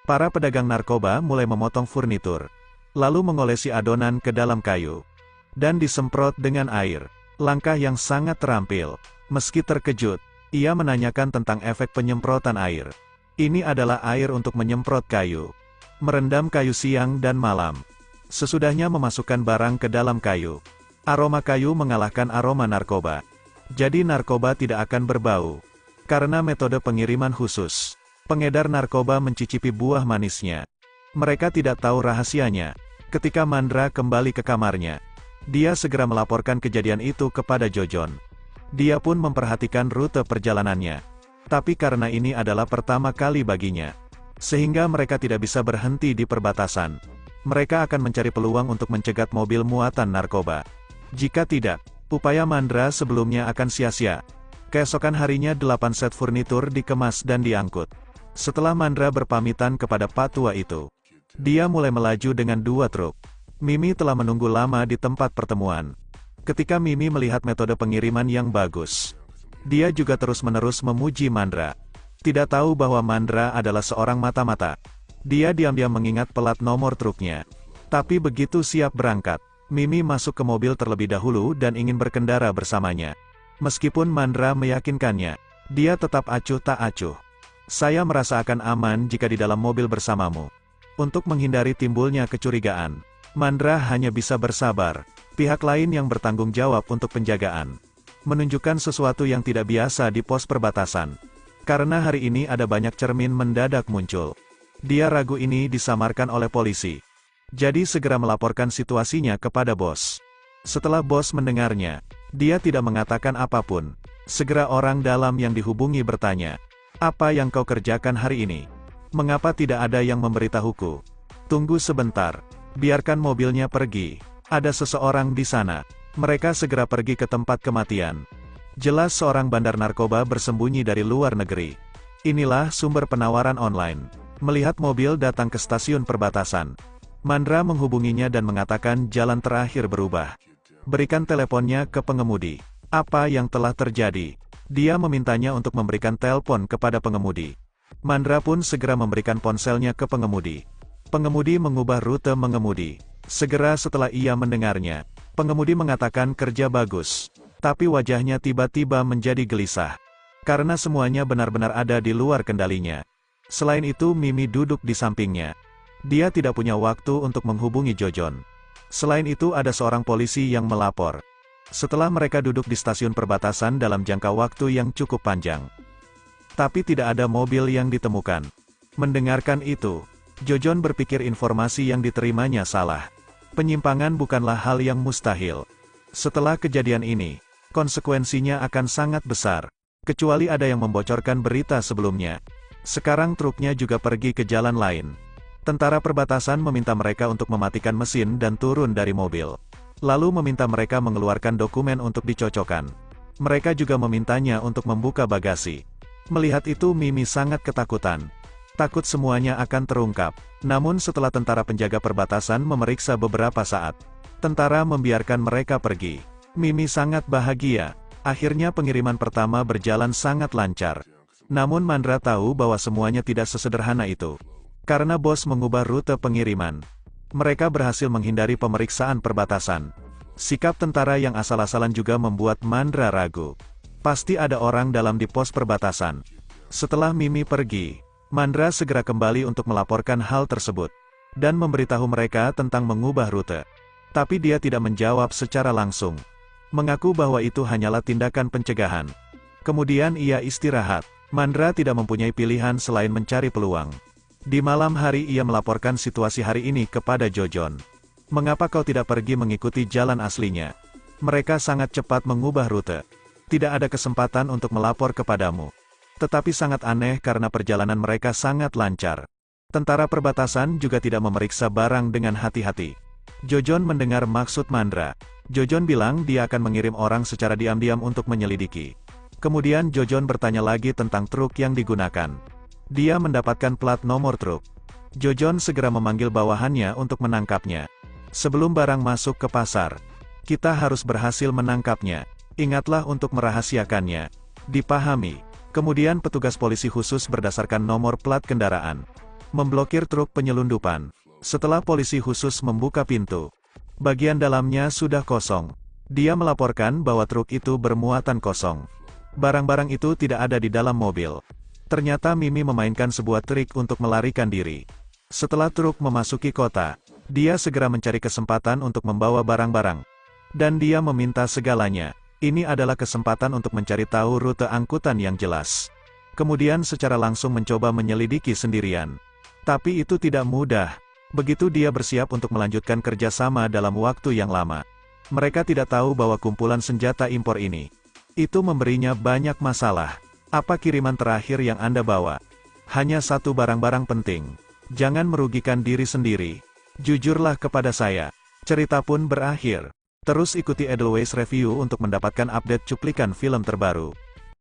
Para pedagang narkoba mulai memotong furnitur, lalu mengolesi adonan ke dalam kayu, dan disemprot dengan air. Langkah yang sangat terampil. Meski terkejut, ia menanyakan tentang efek penyemprotan air. Ini adalah air untuk menyemprot kayu, merendam kayu siang dan malam. Sesudahnya memasukkan barang ke dalam kayu, aroma kayu mengalahkan aroma narkoba. Jadi narkoba tidak akan berbau. Karena metode pengiriman khusus, pengedar narkoba mencicipi buah manisnya. Mereka tidak tahu rahasianya. Ketika Mandra kembali ke kamarnya, dia segera melaporkan kejadian itu kepada Jojon. Dia pun memperhatikan rute perjalanannya. Tapi karena ini adalah pertama kali baginya, sehingga mereka tidak bisa berhenti di perbatasan. Mereka akan mencari peluang untuk mencegat mobil muatan narkoba. Jika tidak, upaya Mandra sebelumnya akan sia-sia. Keesokan harinya 8 set furnitur dikemas dan diangkut. Setelah Mandra berpamitan kepada Pak Tua itu, dia mulai melaju dengan 2 truk. Mimi telah menunggu lama di tempat pertemuan. Ketika Mimi melihat metode pengiriman yang bagus, dia juga terus-menerus memuji Mandra. Tidak tahu bahwa Mandra adalah seorang mata-mata. Dia diam-diam mengingat plat nomor truknya. Tapi begitu siap berangkat, Mimi masuk ke mobil terlebih dahulu dan ingin berkendara bersamanya. Meskipun Mandra meyakinkannya, dia tetap acuh tak acuh. Saya merasa akan aman jika di dalam mobil bersamamu. Untuk menghindari timbulnya kecurigaan, Mandra hanya bisa bersabar. Pihak lain yang bertanggung jawab untuk penjagaan menunjukkan sesuatu yang tidak biasa di pos perbatasan. Karena hari ini ada banyak cermin mendadak muncul. Dia ragu ini disamarkan oleh polisi. Jadi segera melaporkan situasinya kepada bos. Setelah bos mendengarnya, dia tidak mengatakan apapun. Segera orang dalam yang dihubungi bertanya, "Apa yang kau kerjakan hari ini? Mengapa tidak ada yang memberitahuku?" "Tunggu sebentar. Biarkan mobilnya pergi. Ada seseorang di sana." Mereka segera pergi ke tempat kematian. Jelas seorang bandar narkoba bersembunyi dari luar negeri. Inilah sumber penawaran online. Melihat mobil datang ke stasiun perbatasan, Mandra menghubunginya dan mengatakan jalan terakhir berubah. Berikan teleponnya ke pengemudi. Apa yang telah terjadi? Dia memintanya untuk memberikan telepon kepada pengemudi. Mandra pun segera memberikan ponselnya ke pengemudi. Pengemudi mengubah rute mengemudi. Segera setelah ia mendengarnya, pengemudi mengatakan kerja bagus. Tapi wajahnya tiba-tiba menjadi gelisah. Karena semuanya benar-benar ada di luar kendalinya. Selain itu Mimi duduk di sampingnya. Dia tidak punya waktu untuk menghubungi Jojon. Selain itu ada seorang polisi yang melapor. Setelah mereka duduk di stasiun perbatasan dalam jangka waktu yang cukup panjang, tapi tidak ada mobil yang ditemukan. Mendengarkan itu, Jojon berpikir informasi yang diterimanya salah. Penyimpangan bukanlah hal yang mustahil. Setelah kejadian ini, konsekuensinya akan sangat besar. Kecuali ada yang membocorkan berita sebelumnya. Sekarang truknya juga pergi ke jalan lain. Tentara perbatasan meminta mereka untuk mematikan mesin dan turun dari mobil. Lalu meminta mereka mengeluarkan dokumen untuk dicocokkan. Mereka juga memintanya untuk membuka bagasi. Melihat itu Mimi sangat ketakutan. Takut semuanya akan terungkap. Namun setelah tentara penjaga perbatasan memeriksa beberapa saat, tentara membiarkan mereka pergi. Mimi sangat bahagia. Akhirnya pengiriman pertama berjalan sangat lancar. Namun Mandra tahu bahwa semuanya tidak sesederhana itu. Karena bos mengubah rute pengiriman, mereka berhasil menghindari pemeriksaan perbatasan. Sikap tentara yang asal-asalan juga membuat Mandra ragu. Pasti ada orang dalam di pos perbatasan. Setelah Mimi pergi, Mandra segera kembali untuk melaporkan hal tersebut, dan memberitahu mereka tentang mengubah rute. Tapi dia tidak menjawab secara langsung. Mengaku bahwa itu hanyalah tindakan pencegahan. Kemudian ia istirahat. Mandra tidak mempunyai pilihan selain mencari peluang. Di malam hari ia melaporkan situasi hari ini kepada Jojon. "Mengapa kau tidak pergi mengikuti jalan aslinya? Mereka sangat cepat mengubah rute. Tidak ada kesempatan untuk melapor kepadamu. Tetapi sangat aneh karena perjalanan mereka sangat lancar. Tentara perbatasan juga tidak memeriksa barang dengan hati-hati." Jojon mendengar maksud Mandra. Jojon bilang dia akan mengirim orang secara diam-diam untuk menyelidiki. Kemudian Jojon bertanya lagi tentang truk yang digunakan. Dia mendapatkan plat nomor truk. Jojon segera memanggil bawahannya untuk menangkapnya. "Sebelum barang masuk ke pasar, kita harus berhasil menangkapnya. Ingatlah untuk merahasiakannya." Dipahami. Kemudian petugas polisi khusus berdasarkan nomor plat kendaraan memblokir truk penyelundupan. Setelah polisi khusus membuka pintu, bagian dalamnya sudah kosong. Dia melaporkan bahwa truk itu bermuatan kosong. Barang-barang itu tidak ada di dalam mobil. Ternyata Mimi memainkan sebuah trik untuk melarikan diri. Setelah truk memasuki kota, dia segera mencari kesempatan untuk membawa barang-barang. Dan dia meminta segalanya. Ini adalah kesempatan untuk mencari tahu rute angkutan yang jelas. Kemudian secara langsung mencoba menyelidiki sendirian. Tapi itu tidak mudah. Begitu dia bersiap untuk melanjutkan kerjasama dalam waktu yang lama. Mereka tidak tahu bahwa kumpulan senjata impor ini, itu memberinya banyak masalah. Apa kiriman terakhir yang Anda bawa? Hanya satu barang-barang penting. Jangan merugikan diri sendiri. Jujurlah kepada saya. Cerita pun berakhir. Terus ikuti Edelweiss Review untuk mendapatkan update cuplikan film terbaru.